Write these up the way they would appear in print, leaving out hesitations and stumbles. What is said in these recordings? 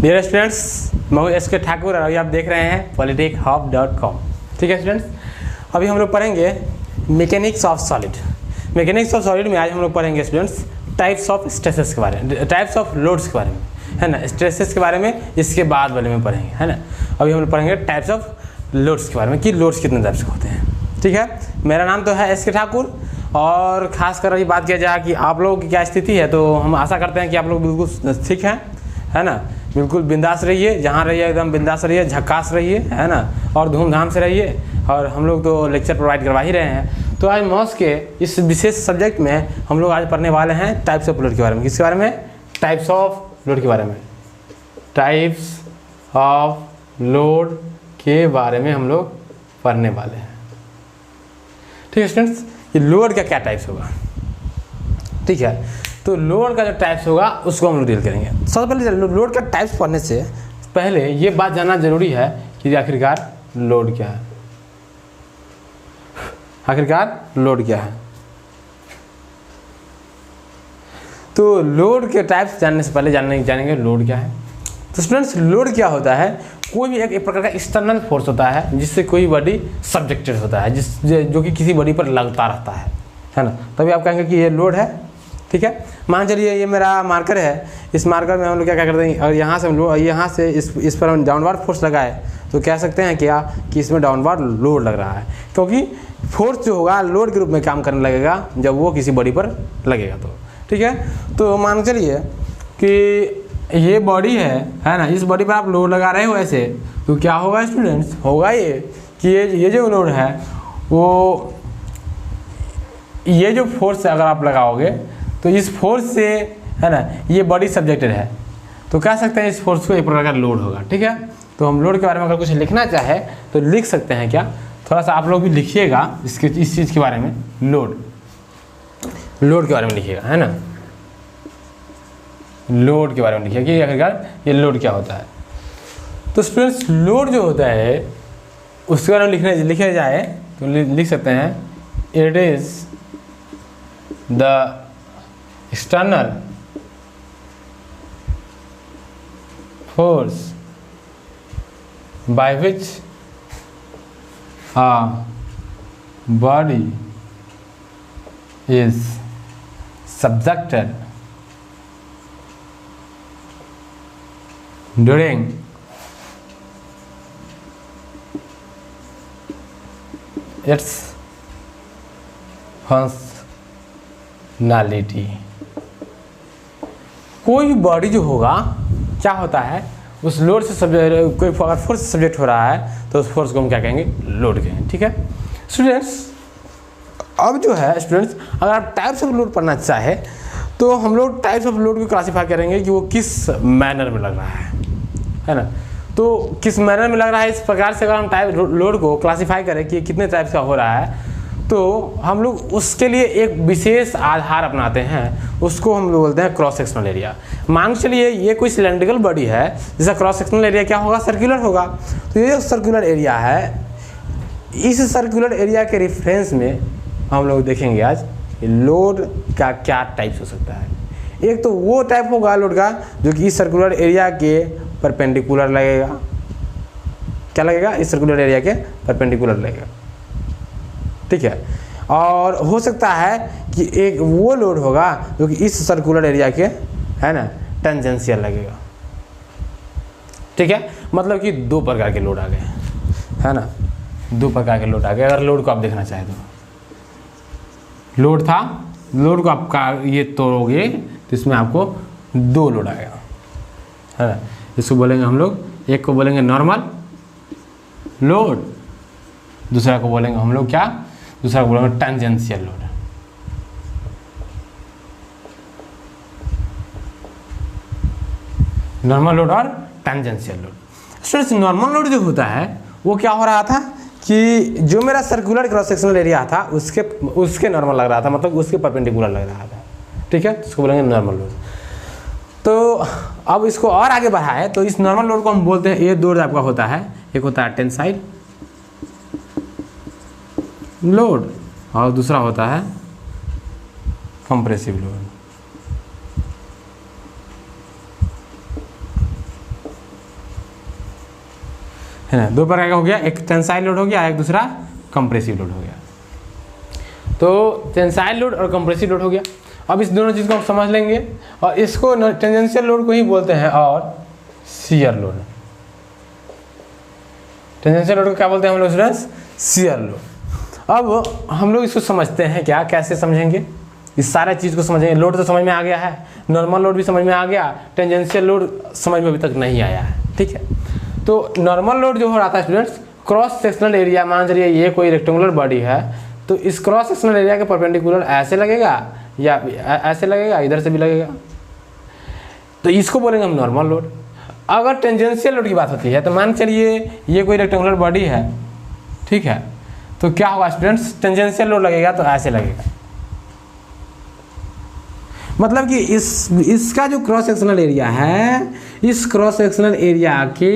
Dear students, मैं हूँ SK Thakur और अभी आप देख रहे हैं politicshub.com। ठीक है स्टूडेंट्स, अभी हम लोग पढ़ेंगे mechanics of solid. Mechanics of solid में आज हम लोग पढ़ेंगे स्टूडेंट्स टाइप्स ऑफ स्ट्रेसेस के बारे में, टाइप्स ऑफ लोड्स के बारे में, है ना। स्ट्रेसेस के बारे में इसके बाद वाले में पढ़ेंगे, है ना। अभी हम लोग पढ़ेंगे टाइप्स ऑफ लोड्स के बारे में कि लोड्स कितने टाइप्स के होते हैं। ठीक है, मेरा नाम तो है SK ठाकुर और ख़ासकर अभी बात किया जाए कि आप लोगों की क्या स्थिति है, तो हम आशा करते हैं कि आप लोग बिल्कुल ठीक हैं, है ना। बिल्कुल बिंदास रहिए, जहाँ रहिए एकदम बिंदास रहिए, झक्कास रहिए, है ना, और धूमधाम से रहिए। और हम लोग तो लेक्चर प्रोवाइड करवा ही रहे हैं। तो आज मैथ्स के इस विशेष सब्जेक्ट में हम लोग आज पढ़ने वाले हैं टाइप्स ऑफ लोड के बारे में। किसके बारे में? टाइप्स ऑफ लोड के बारे में। टाइप्स ऑफ लोड के बारे में हम लोग पढ़ने वाले हैं। ठीक है स्टूडेंट्स, ये लोड का क्या टाइप्स होगा। ठीक है, तो लोड का जो टाइप्स होगा उसको हम लोग डील करेंगे। सबसे पहले लोड का टाइप्स पढ़ने से पहले ये बात जानना जरूरी है कि आखिरकार लोड क्या है। आखिरकार लोड क्या है। तो लोड के टाइप्स जानने से पहले जानेंगे लोड क्या है। तो स्टूडेंट्स, लोड क्या होता है? कोई भी एक प्रकार का एक्सटर्नल फोर्स होता है जिससे कोई बॉडी सब्जेक्टेड होता है, जो कि किसी बॉडी पर लगता रहता है ना। तभी आप कहेंगे कि ये लोड है। ठीक है, मान चलिए ये मेरा मार्कर है, इस मार्कर में हम लोग क्या करते हैं, और यहाँ से इस पर हम डाउनवर्ड फोर्स लगाए तो कह सकते हैं क्या कि इसमें डाउनवर्ड लोड लग रहा है, क्योंकि फोर्स जो होगा लोड के रूप में काम करने लगेगा जब वो किसी बॉडी पर लगेगा तो। ठीक है, तो मान चलिए कि ये बॉडी है ना, इस बॉडी पर आप लोड लगा रहे हो ऐसे, तो क्या होगा स्टूडेंट्स, होगा ये कि ये जो लोड है वो ये जो फोर्स अगर आप लगाओगे तो इस फोर्स से, है ना, ये बॉडी सब्जेक्टेड है, तो कह सकते हैं इस फोर्स को एक प्रकार का लोड होगा। ठीक है, तो हम लोड के बारे में अगर कुछ लिखना चाहे तो लिख सकते हैं क्या, थोड़ा सा आप लोग भी लिखिएगा इस चीज़ के बारे में, लोड के बारे में लिखिएगा, है ना। लोड के बारे में लिखिए कि आखिरकार ये लोड क्या होता है। तो स्टूडेंट्स, लोड जो होता है उसके बारे में लिखा जाए तो लिख सकते हैं it is the external force by which a body is subjected during its functionality। कोई भी बॉडी जो होगा क्या होता है, उस लोड से कोई अगर फोर्स से सब्जेक्ट हो रहा है तो उस फोर्स को हम क्या कहेंगे, लोड कहेंगे। ठीक है स्टूडेंट्स, अब जो है स्टूडेंट्स, अगर आप टाइप्स ऑफ लोड पढ़ना चाहे तो हम लोग टाइप्स ऑफ लोड को क्लासीफाई करेंगे कि वो किस मैनर में लग रहा है ना। तो किस मैनर में लग रहा है, इस प्रकार से अगर हम टाइप लोड को क्लासीफाई करें कि कितने टाइप्स का हो रहा है, तो हम लोग उसके लिए एक विशेष आधार अपनाते हैं, उसको हम लोग बोलते हैं क्रॉस सेक्शनल एरिया। मान चलिए ये कोई सिलेंड्रिकल बॉडी है जिसका क्रॉस सेक्शनल एरिया क्या होगा, सर्कुलर होगा। तो ये जो सर्कुलर एरिया है, इस सर्कुलर एरिया के रेफरेंस में हम लोग देखेंगे आज लोड का क्या टाइप्स हो सकता है। एक तो वो टाइप होगा लोड का जो कि इस सर्कुलर एरिया के परपेंडिकुलर लगेगा। क्या लगेगा? इस सर्कुलर एरिया के परपेंडिकुलर लगेगा। ठीक है, और हो सकता है कि एक वो लोड होगा जो कि इस सर्कुलर एरिया के, है ना, टेंजेंशियल लगेगा। ठीक है, मतलब कि दो प्रकार के लोड आ गए, है ना, दो प्रकार के लोड आ गए। अगर लोड को आप देखना चाहें तो लोड था, लोड को आपका ये तोड़ोगे तो इसमें आपको दो लोड आएगा, है ना। इसको बोलेंगे हम लोग, एक को बोलेंगे नॉर्मल लोड, दूसरा को बोलेंगे हम लोग क्या, दूसरा को बोलेंगे टेंजेंशियल लोड। नॉर्मल लोड और tangential load. Students, normal load जो होता है वो क्या हो रहा था कि जो मेरा सर्कुलर क्रॉस सेक्शनल एरिया था उसके नॉर्मल लग रहा था, मतलब उसके परपेंडिकुलर लग रहा था। ठीक है, इसको बोलेंगे नॉर्मल लोड। तो अब इसको और आगे बढ़ाए तो इस नॉर्मल लोड को हम बोलते हैं, ये दो टाइप का होता है, एक होता है टेंसाइल लोड और दूसरा होता है कंप्रेसिव लोड। है ना। दो प्रकार का हो गया, एक टेंसाइल लोड हो गया, एक दूसरा कंप्रेसिव लोड हो गया। तो टेंसाइल लोड और कंप्रेसिव लोड हो गया। अब इस दोनों चीज़ को हम समझ लेंगे और इसको टेंजेंशियल लोड को ही बोलते हैं और शियर लोड। टेंजेंशियल लोड को क्या बोलते हैं हम लोग स्टूडेंट्स? Shear load. अब हम लोग इसको समझते हैं क्या, कैसे समझेंगे? इस सारे चीज़ को समझेंगे। लोड तो समझ में आ गया है, नॉर्मल लोड भी समझ में आ गया, टेंजेंशियल लोड समझ में अभी तक नहीं आया है, ठीक है। तो नॉर्मल लोड जो हो रहा था स्टूडेंट्स, क्रॉस सेक्शनल एरिया, मान चलिए ये कोई रेक्टेंगुलर बॉडी है, तो इस क्रॉस सेक्शनल एरिया के परपेंडिकुलर ऐसे लगेगा या ऐसे लगेगा, इधर से भी लगेगा, तो इसको बोलेंगे हम नॉर्मल लोड। अगर टेंजेंशियल लोड की बात होती है तो मान चलिए ये कोई रेक्टेंगुलर बॉडी है, ठीक है, तो क्या होगा स्टूडेंट्स? टेंजेंशियल लोड लगेगा तो ऐसे लगेगा, मतलब कि इसका जो क्रॉस सेक्शनल एरिया है, इस क्रॉस सेक्शनल एरिया के,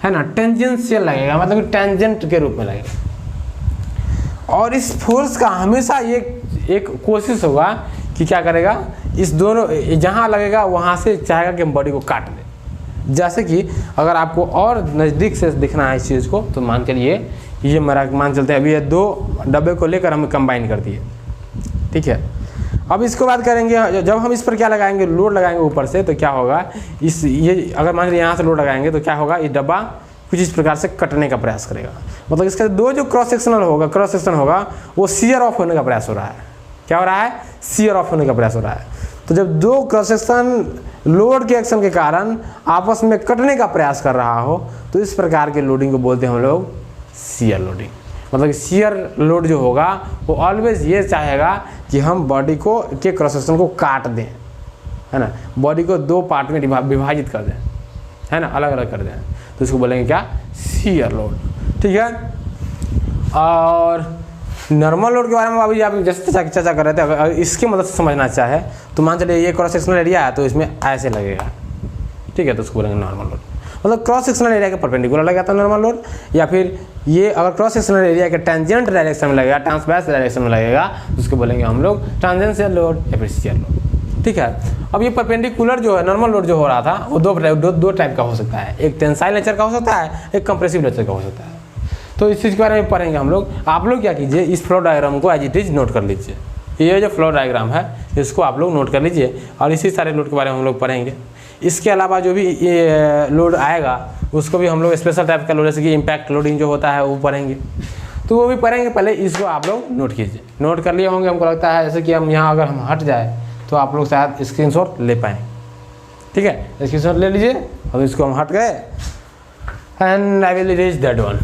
है ना, टेंजेंशियल लगेगा, मतलब कि टेंजेंट के रूप में लगेगा। और इस फोर्स का हमेशा ये एक कोशिश होगा कि क्या करेगा, इस दोनों जहाँ लगेगा वहाँ से चाहेगा कि हम बॉडी को काट दें। जैसे कि अगर आपको और नज़दीक से दिखना है इस चीज़ को, तो मान के लिए ये मेरा मान चलते हैं, अभी ये दो डब्बे को लेकर हम कंबाइन कर दिए, ठीक है। अब इसको बात करेंगे, जब हम इस पर क्या लगाएंगे, लोड लगाएंगे ऊपर से, तो क्या होगा, ये अगर मान लीजिए यहाँ से लोड लगाएंगे तो क्या होगा, ये डब्बा कुछ इस प्रकार से कटने का प्रयास करेगा। मतलब इसका दो जो क्रॉस सेक्शन होगा वो शियर ऑफ होने का प्रयास हो रहा है। क्या हो रहा है? शियर ऑफ होने का प्रयास हो रहा है। तो जब दो क्रॉस सेक्शन लोड के एक्शन के कारण आपस में कटने का प्रयास कर रहा हो, तो इस प्रकार के लोडिंग को बोलते हैं हम लोग शियर लोडिंग। मतलब शियर लोड जो होगा वो ऑलवेज ये चाहेगा कि हम बॉडी को के क्रॉस सेक्शन को काट दें, है ना, बॉडी को दो पार्ट में विभाजित कर दें, है ना, अलग अलग कर दें, तो इसको बोलेंगे क्या? शियर लोड, ठीक है। और नॉर्मल लोड के बारे में अभी आप जैसे चर्चा कर रहे थे, अगर इसकी मदद से समझना चाहे तो मान चलिए ये क्रॉस सेक्शनल एरिया है, तो इसमें ऐसे लगेगा, ठीक है, तो उसको बोलेंगे नॉर्मल लोड। मतलब क्रॉस सेक्शनल एरिया के परपेंडिकुलर लगेगा तो नॉर्मल लोड, या फिर ये अगर क्रॉस सेक्शनल एरिया के टेंजेंट डायरेक्शन में लगेगा, ट्रांसवर्स डायरेक्शन में लगेगा, तो उसको बोलेंगे हम लोग ट्रांजेंशियल लोड या फिर शियर लोड, ठीक है। अब ये परपेंडिकुलर जो है नॉर्मल लोड जो हो रहा था वो दो टाइप का हो सकता है, एक टेंसाइल नेचर का हो सकता है, एक कंप्रेसिव नेचर का हो सकता है। तो इस चीज़ के बारे में पढ़ेंगे हम लोग। आप लोग क्या कीजिए, इस फ्लो डायग्राम को एज इट इज नोट कर लीजिए। ये जो फ्लो डायग्राम है इसको आप लोग नोट कर लीजिए और इसी सारे लोड के बारे में हम लोग पढ़ेंगे। इसके अलावा जो भी ये लोड आएगा उसको भी हम लोग स्पेशल टाइप का लोड, जैसे कि इम्पैक्ट लोडिंग जो होता है वो पढ़ेंगे, तो वो भी पढ़ेंगे। पहले इसको आप लोग नोट कीजिए, नोट कर लिए होंगे हमको लगता है, जैसे कि हम यहाँ अगर हम हट जाए तो आप लोग शायद स्क्रीनशॉट ले पाएँ, ठीक है, स्क्रीनशॉट ले लीजिए और इसको हम हट गए and I will erase that one.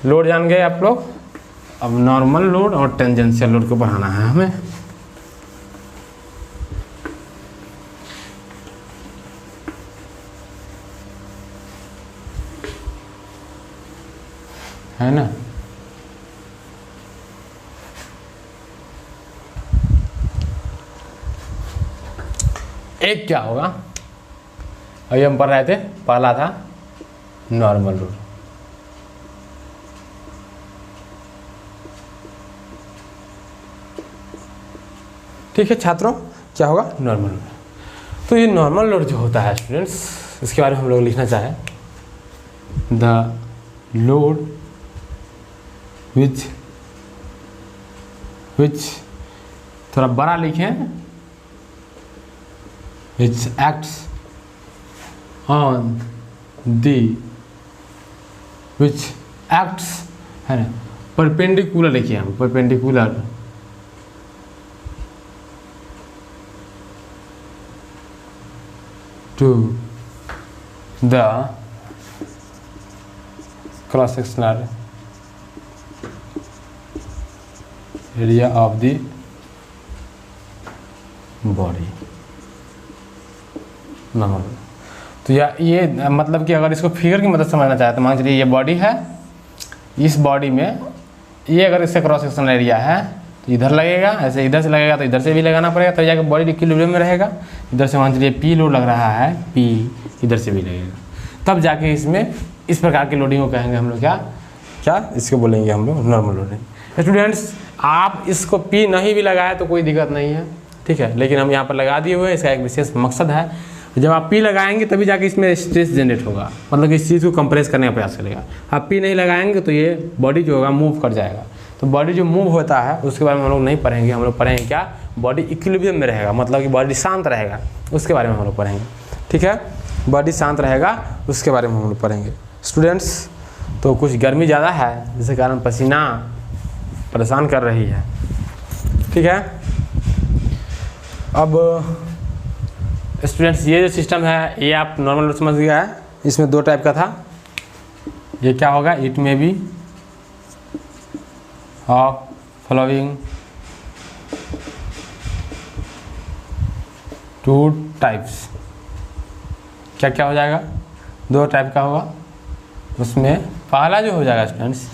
Load जान गए आप लोग। अब नॉर्मल लोड और टेंजेंशियल लोड को बढ़ाना है हमें। है ना, एक क्या होगा, अभी हम पढ़ रहे थे, पहला था नॉर्मल लोड, ठीक है छात्रों, क्या होगा? Normal load. तो ये नॉर्मल लोड जो होता है स्टूडेंट्स, इसके बारे में हम लोग लिखना चाहें, द लोड which थोड़ा बड़ा लिखें, which acts on the, which acts, है ना, परपेंडिकुलर लिखिए हम, perpendicular to the cross sectional area of the body। Normal. तो ये मतलब कि अगर इसको फिगर की मदद से समझना चाहे तो मान लीजिए ये बॉडी है, इस बॉडी में ये अगर इससे क्रॉस सेक्शनल एरिया है तो इधर लगेगा, ऐसे इधर से लगेगा तो इधर से भी लगाना पड़ेगा, तो जाकर बॉडी इक्विलिब्रियम में रहेगा। इधर से मान लीजिए पी लोड लग रहा है, पी इधर से भी लगेगा, तब जाके इसमें इस प्रकार की लोडिंग को कहेंगे हम लोग क्या इसको बोलेंगे हम लोग नॉर्मल लोडिंग। स्टूडेंट्स आप इसको पी नहीं भी लगाए तो कोई दिक्कत नहीं है, ठीक है, लेकिन हम यहाँ पर लगा दिए हुए हैं, इसका एक विशेष मकसद है। जब आप पी लगाएंगे तभी जाके इसमें स्ट्रेस जनरेट होगा, मतलब इस चीज़ को कंप्रेस करने का प्रयास करेगा। आप पी नहीं लगाएंगे तो ये बॉडी जो होगा मूव कर जाएगा। तो बॉडी जो मूव होता है उसके बारे में हम लोग नहीं पढ़ेंगे, हम लोग पढ़ेंगे क्या, बॉडी इक्विलिब्रियम में रहेगा, मतलब कि बॉडी शांत रहेगा, उसके बारे में हम लोग पढ़ेंगे। ठीक है, बॉडी शांत रहेगा उसके बारे में हम लोग पढ़ेंगे। स्टूडेंट्स, तो कुछ गर्मी ज़्यादा है जिसके कारण पसीना परेशान कर रही है। ठीक है, अब स्टूडेंट्स ये जो सिस्टम है ये आप नॉर्मल समझ गया है। इसमें 2 टाइप का था। ये क्या होगा, इट में बी ऑफ फॉलोइंग 2 टाइप्स। क्या क्या हो जाएगा, 2 टाइप का होगा। उसमें पहला जो हो जाएगा स्टूडेंट्स,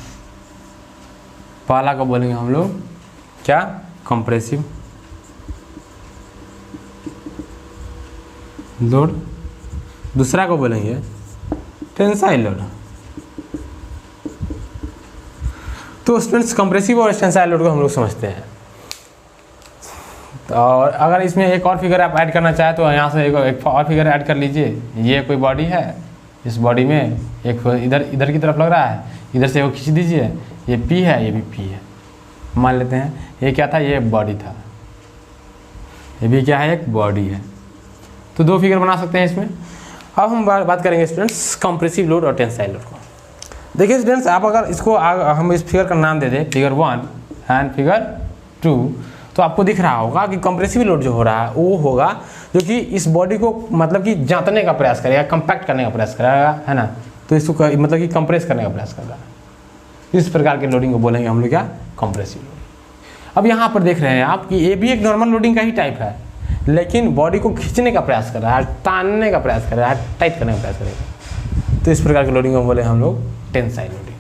पहला को बोलेंगे हम लोग क्या, कंप्रेसिव लोड। दूसरा को बोलेंगे टेंसाइल लोड। तो स्टूडेंट्स कंप्रेसिव और टेंसाइल लोड को हम लोग समझते हैं। और अगर इसमें एक और फिगर आप ऐड करना चाहें तो यहाँ से एक और फिगर ऐड कर लीजिए। ये कोई बॉडी है, इस बॉडी में एक इधर की तरफ लग रहा है, इधर से वो खींच दीजिए, ये पी है, ये भी पी है। मान लेते हैं ये क्या था, ये बॉडी था, ये भी क्या है, एक बॉडी है। तो 2 फिगर बना सकते हैं इसमें। अब हम बात करेंगे स्टूडेंट्स कंप्रेसिव लोड और टेंसाइल लोड को। देखिए स्टूडेंट्स, आप अगर इसको हम इस फिगर का नाम दे दें फिगर 1 एंड फिगर 2, तो आपको दिख रहा होगा कि कंप्रेसिव लोड जो हो रहा है वो होगा जो कि इस बॉडी को मतलब कि जांतने का प्रयास करेगा, कंपैक्ट करने का प्रयास करेगा, है ना। तो इसको मतलब कि कंप्रेस करने का प्रयास कर रहा है। इस प्रकार के लोडिंग को बोलेंगे हम लोग क्या, कंप्रेसिव लोडिंग। अब यहाँ पर देख रहे हैं आप कि ये भी एक नॉर्मल लोडिंग का ही टाइप है, लेकिन बॉडी को खींचने का प्रयास कर रहा है, तानने का प्रयास कर रहा है, टाइट करने का प्रयास करेगा। तो इस प्रकार की लोडिंग को बोले हम लोग टेंसाइल लोडिंग।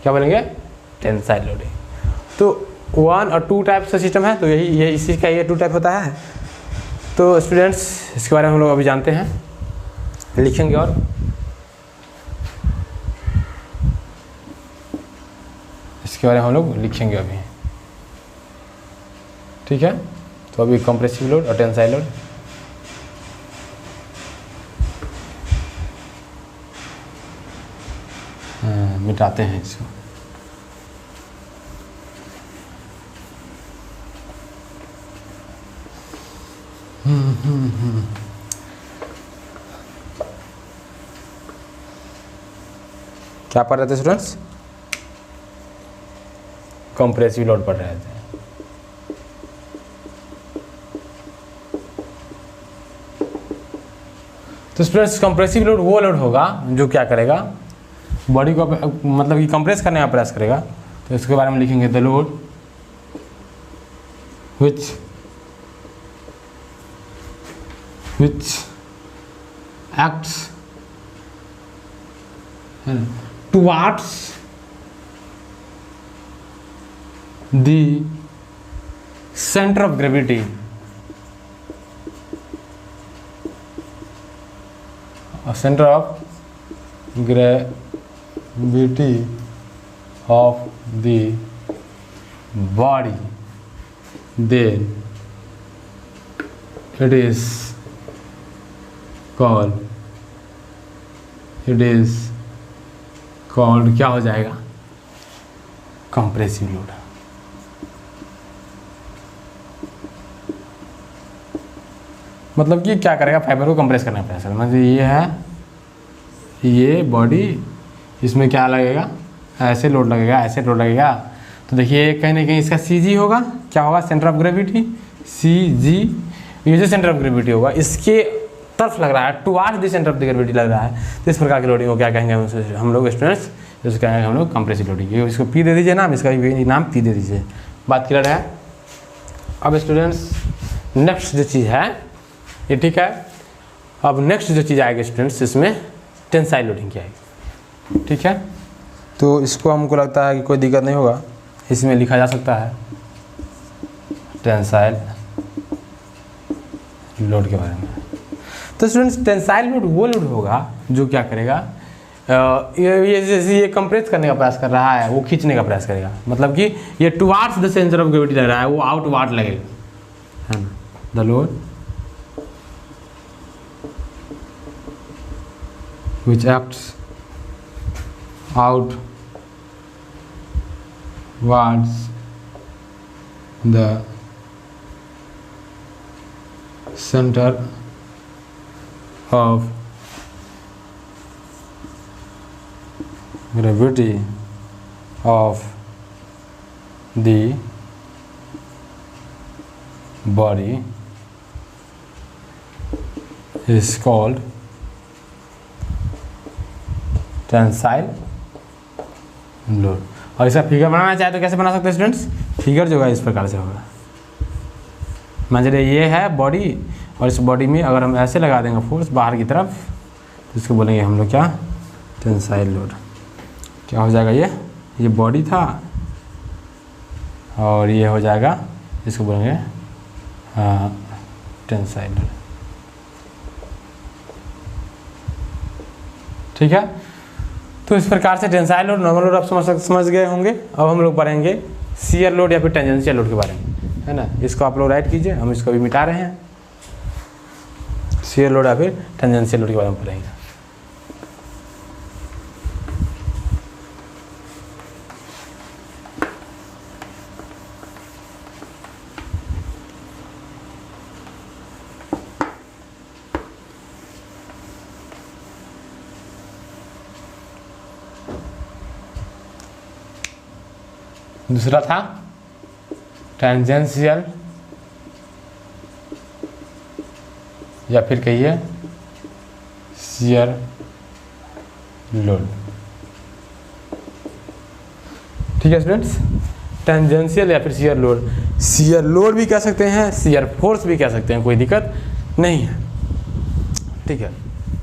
क्या बोलेंगे, टेंसाइल लोडिंग। तो 1 और 2 टाइप का सिस्टम है, तो यही इसी का ये 2 टाइप होता है। तो स्टूडेंट्स इसके बारे में हम लोग अभी जानते हैं, लिखेंगे और इसके बारे में हम लोग लिखेंगे अभी। ठीक है, तो अभी कंप्रेसिव लोड और टेंसाइल लोड। मिटाते हैं इसको। क्या पढ़ रहे थे स्टूडेंट्स, कंप्रेसिव लोड पढ़ रहे थे। तो स्टूडेंट्स कंप्रेसिव लोड वो लोड होगा जो क्या करेगा, बॉडी को मतलब कि कंप्रेस करने का प्रयास करेगा। तो इसके बारे में लिखेंगे the load which acts towards the center of gravity center of gravity of the body, then it is called क्या हो जाएगा, कंप्रेसिव लोड। मतलब कि क्या करेगा, फाइबर को कंप्रेस करने का प्रयास करेगा। मतलब ये है, ये बॉडी, इसमें क्या लगेगा, ऐसे लोड लगेगा, ऐसे लोड लगेगा। तो देखिए कहीं ना कहीं इसका CG होगा, क्या होगा, सेंटर ऑफ ग्रेविटी, CG, ये जो सेंटर ऑफ ग्रेविटी होगा इसके तरफ लग रहा है, towards the centre of the gravity लग रहा है। तो इस प्रकार की लोडिंग को क्या कहेंगे हम लोग स्टूडेंट्स, इसको कहेंगे हम लोग कंप्रेसिव लोडिंग। ये इसको P दे दीजिए नाम, इसका भी नाम P दे दीजिए। बात क्लियर है। अब स्टूडेंट्स नेक्स्ट जो चीज़ है ये ठीक है। अब नेक्स्ट जो चीज़ आएगी स्टूडेंट्स, इसमें टेंसाइल लोडिंग की आएगी। ठीक है, तो इसको हमको लगता है कि कोई दिक्कत नहीं होगा, इसमें लिखा जा सकता है टेंसाइल लोड के बारे में। तो स्टूडेंट्स टेंसाइल लोड वो लोड होगा जो क्या करेगा, ये कंप्रेस करने का प्रयास कर रहा है, वो खींचने का प्रयास करेगा। मतलब कि ये towards the centre of gravity लग रहा है, वो आउटवार्ड लगेगा, है ना। The load which acts outwards the center of gravity of the body is called tensile load. और इसका फिगर बनाना चाहे तो कैसे बना सकते हैं स्टूडेंट्स? फिगर जो है इस प्रकार से होगा। मान लीजिए ये है बॉडी, और इस बॉडी में अगर हम ऐसे लगा देंगे फोर्स बाहर की तरफ, तो इसको बोलेंगे हम लोग क्या? Tensile load. क्या हो जाएगा? ये बॉडी था, और ये हो जाएगा, इसको बोलेंगे टेंसाइल लोड। ठीक है, तो इस प्रकार से टेंसाइल लोड, नॉर्मल लोड आप समझ गए होंगे। अब हम लोग पढ़ेंगे शियर लोड या फिर टेंजेंशियल लोड के बारे में, है ना। इसको आप लोग राइट कीजिए, हम इसको भी मिटा रहे हैं। शियर लोड या फिर टेंजेंशियल लोड के बारे में पढ़ेंगे। दूसरा था टेंजेंशियल या फिर कहिए शियर लोड। ठीक है स्टूडेंट्स, टेंजेंशियल या फिर शियर लोड। शियर लोड भी कह सकते हैं, शियर फोर्स भी कह सकते हैं, कोई दिक्कत नहीं है। ठीक है,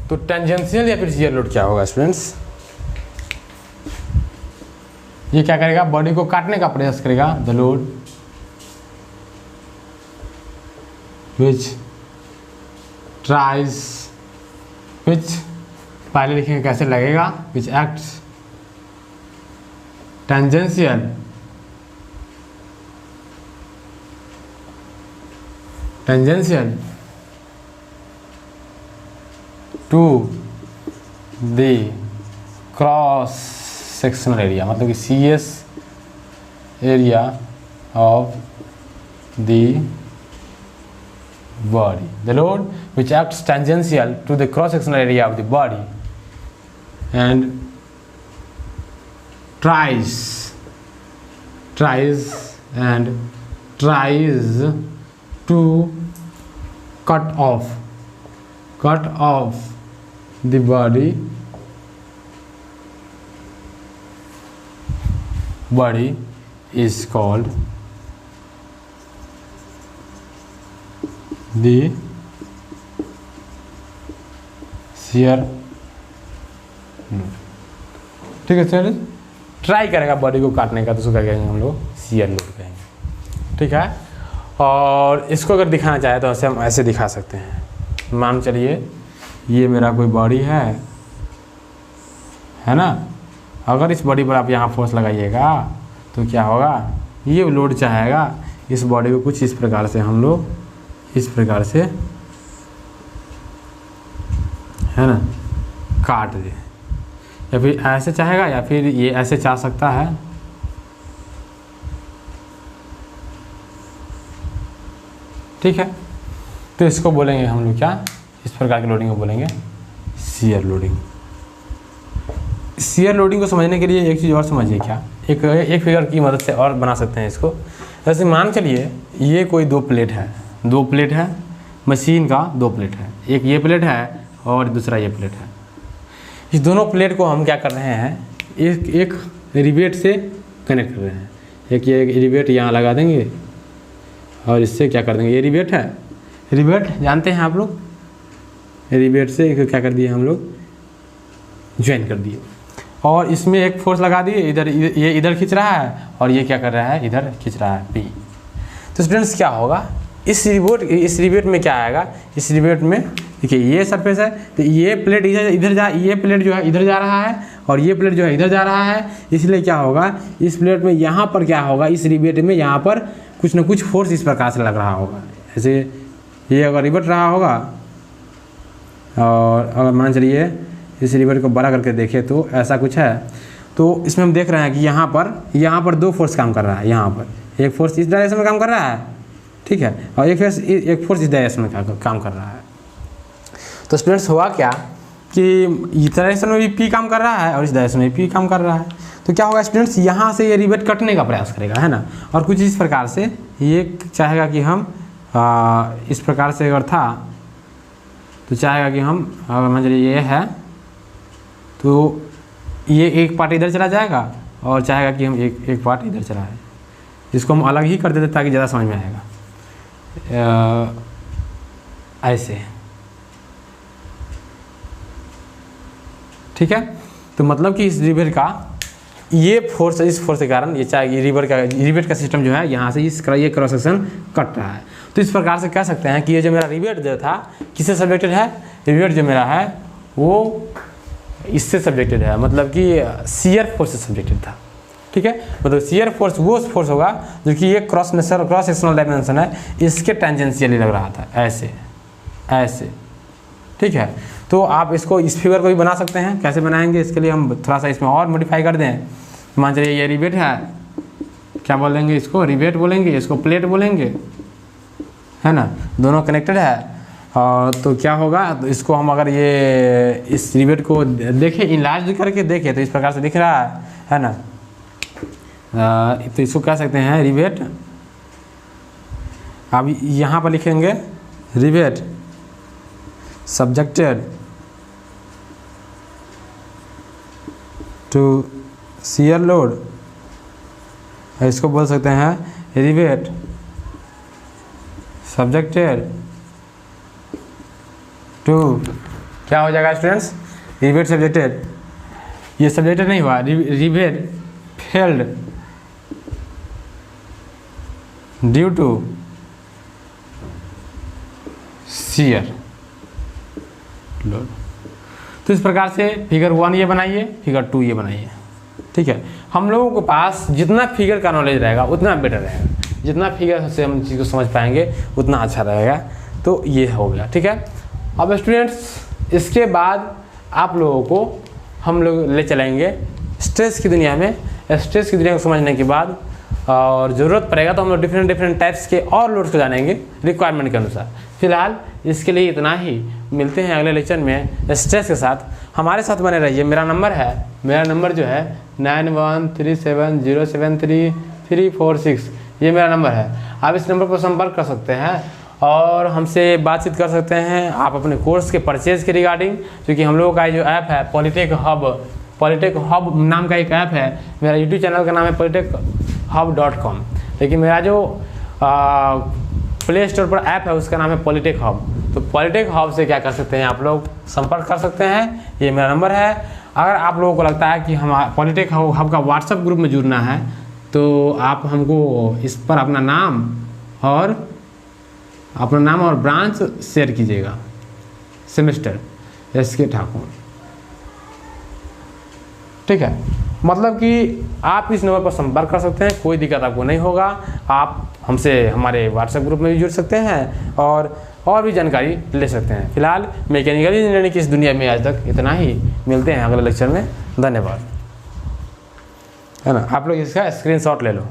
तो टेंजेंशियल या फिर शियर लोड क्या होगा स्टूडेंट्स? ये क्या करेगा? बॉडी को काटने का प्रयास करेगा। The load which tries, which पहले लिखेंगे कैसे लगेगा, which acts tangential to the cross sectional area, मतलब कि CS area of the body. The load which acts tangential to the cross sectional area of the body and tries to cut off the body is called the shear load। ठीक है sir, try करेगा body को काटने का, तो उसको क्या कहेंगे हम लोग? शियर लोड कहेंगे। ठीक है, और इसको अगर दिखाना चाहे तो ऐसे हम ऐसे दिखा सकते हैं। मान चलिए ये मेरा कोई बॉडी है ना। अगर इस बॉडी पर आप यहाँ फोर्स लगाइएगा तो क्या होगा? ये लोड चाहेगा इस बॉडी को कुछ इस प्रकार से, हम लोग इस प्रकार से, है ना, काट दे, या फिर ऐसे चाहेगा, या फिर ये ऐसे चाह सकता है। ठीक है, तो इसको बोलेंगे हम लोग क्या? इस प्रकार की लोडिंग को बोलेंगे शियर लोडिंग। शियर लोडिंग को समझने के लिए एक चीज़ और समझिए, क्या एक फिगर की मदद से और बना सकते हैं इसको। जैसे मान चलिए ये कोई दो प्लेट है, मशीन का दो प्लेट है, एक ये प्लेट है और दूसरा ये प्लेट है। इस दोनों प्लेट को हम क्या कर रहे हैं? एक रिवेट से कनेक्ट कर रहे हैं। एक ये रिवेट यहाँ लगा देंगे और इससे क्या कर देंगे? ये रिवेट है, रिवेट जानते हैं आप लोग, रिवेट से क्या कर दिए हम लोग? ज्वाइन कर दिए, और इसमें एक फोर्स लगा दिए, इधर ये इधर खींच रहा है और ये क्या कर रहा है? इधर खींच रहा है, P। तो स्टूडेंट्स क्या होगा? इस रिवेट में क्या आएगा? इस रिवेट में देखिए ये सरफेस है, तो ये प्लेट इधर जा, ये प्लेट जो है इधर जा रहा है और ये प्लेट जो है इधर जा रहा है। इसलिए क्या होगा? इस प्लेट में यहाँ पर क्या होगा? इस रिवेट में यहाँ पर कुछ न कुछ फोर्स इस प्रकार से लग रहा होगा। ऐसे ये अगर रिवेट रहा होगा, और अगर मान चलिए इस रिवेट को बड़ा करके देखें तो ऐसा कुछ है। तो इसमें हम देख रहे हैं कि यहाँ पर 2 फोर्स काम कर रहा है। यहाँ पर एक फोर्स इस डायरेक्शन में काम कर रहा है, ठीक है, और एक फोर्स इस डायरेक्शन में काम कर रहा है। तो स्टूडेंट्स हुआ क्या कि इस डायरेक्शन में भी P काम कर रहा है और इस डायरेक्शन में P काम कर रहा है। तो क्या होगा स्टूडेंट्स, यहाँ से ये रिवेट कटने का प्रयास करेगा, है ना, और कुछ इस प्रकार से ये चाहेगा कि हम इस प्रकार से अगर था तो चाहेगा कि हम अगर मान लीजिए ये है तो ये एक पार्ट इधर चला जाएगा और चाहेगा कि हम एक पार्ट इधर चलाएं। इसको हम अलग ही कर देते ताकि ज़्यादा समझ में आएगा। ऐसे, ठीक है। तो मतलब कि इस रिवेट का ये फोर्स, इस फोर्स के कारण ये चाहे रिवेट का सिस्टम जो है यहाँ से ये क्रॉस सेक्शन कट रहा है। तो इस प्रकार से कह सकते हैं कि ये जो मेरा रिवेट जो था किससे सब्जेक्टेड है, रिवेट जो मेरा है वो इससे सब्जेक्टेड है, मतलब कि शियर फोर्स से सब्जेक्टेड था, ठीक है। मतलब शियर फोर्स वो फोर्स होगा जो कि ये क्रॉस सेक्शनल डायमेंशन है इसके टेंजेंशियली लग रहा था, ऐसे ऐसे, ठीक है। तो आप इसको इस फिगर को भी बना सकते हैं। कैसे बनाएंगे, इसके लिए हम थोड़ा सा इसमें और मॉडिफाई कर दें। मान चलिए ये रिवेट है, क्या बोलेंगे इसको, रिवेट बोलेंगे, इसको प्लेट बोलेंगे, है ना, दोनों कनेक्टेड है। और तो क्या होगा, तो इसको हम अगर ये इस रिवेट को देखें, इनलार्ज करके देखें तो इस प्रकार से दिख रहा है ना। तो इसको कह सकते हैं रिवेट। अब यहाँ पर लिखेंगे rivet subjected to shear load, इसको बोल सकते हैं रिवेट subjected to, क्या हो जाएगा स्टूडेंट्स, रिवेट सब्जेक्टेड, ये सब्जेक्टेड नहीं हुआ, rivet failed due to shear load. तो इस प्रकार से फिगर 1 ये बनाइए, फिगर 2 ये बनाइए, ठीक है। हम लोगों के पास जितना फिगर का नॉलेज रहेगा उतना बेटर रहेगा, जितना फिगर से हम चीज़ को समझ पाएंगे उतना अच्छा रहेगा। तो ये हो गया, ठीक है। अब स्टूडेंट्स इसके बाद आप लोगों को हम लोग ले चलेंगे स्ट्रेस की दुनिया में। स्ट्रेस की दुनिया को समझने के बाद और ज़रूरत पड़ेगा तो हम लोग डिफरेंट टाइप्स के और लोड्स को जानेंगे रिक्वायरमेंट के अनुसार। फिलहाल इसके लिए इतना ही, मिलते हैं अगले लेक्चर में स्ट्रेस के साथ। हमारे साथ बने रहिए। मेरा नंबर जो है 9137073346, ये मेरा नंबर है। आप इस नंबर पर संपर्क कर सकते हैं और हमसे बातचीत कर सकते हैं आप अपने कोर्स के परचेज के रिगार्डिंग, क्योंकि हम लोगों का जो ऐप है पॉलिटेक हब नाम का एक ऐप है। मेरा यूट्यूब चैनल का नाम है poliTechHub.com, लेकिन मेरा जो प्ले स्टोर पर ऐप है उसका नाम है पॉलिटेक हब। तो पॉलिटेक हब से क्या कर सकते हैं, आप लोग संपर्क कर सकते हैं, ये मेरा नंबर है। अगर आप लोगों को लगता है कि हम पॉलिटेक हब का व्हाट्सएप ग्रुप में जुड़ना है तो आप हमको इस पर अपना नाम और ब्रांच शेयर कीजिएगा, सेमेस्टर SK ठाकुर, ठीक है। मतलब कि आप इस नंबर पर संपर्क कर सकते हैं, कोई दिक्कत आपको नहीं होगा। आप हमसे हमारे व्हाट्सएप ग्रुप में भी जुड़ सकते हैं और भी जानकारी ले सकते हैं। फिलहाल मैकेनिकल इंजीनियरिंग की इस दुनिया में आज तक इतना ही। मिलते हैं अगले लेक्चर में। धन्यवाद, है ना। आप लोग इसका स्क्रीनशॉट ले लो।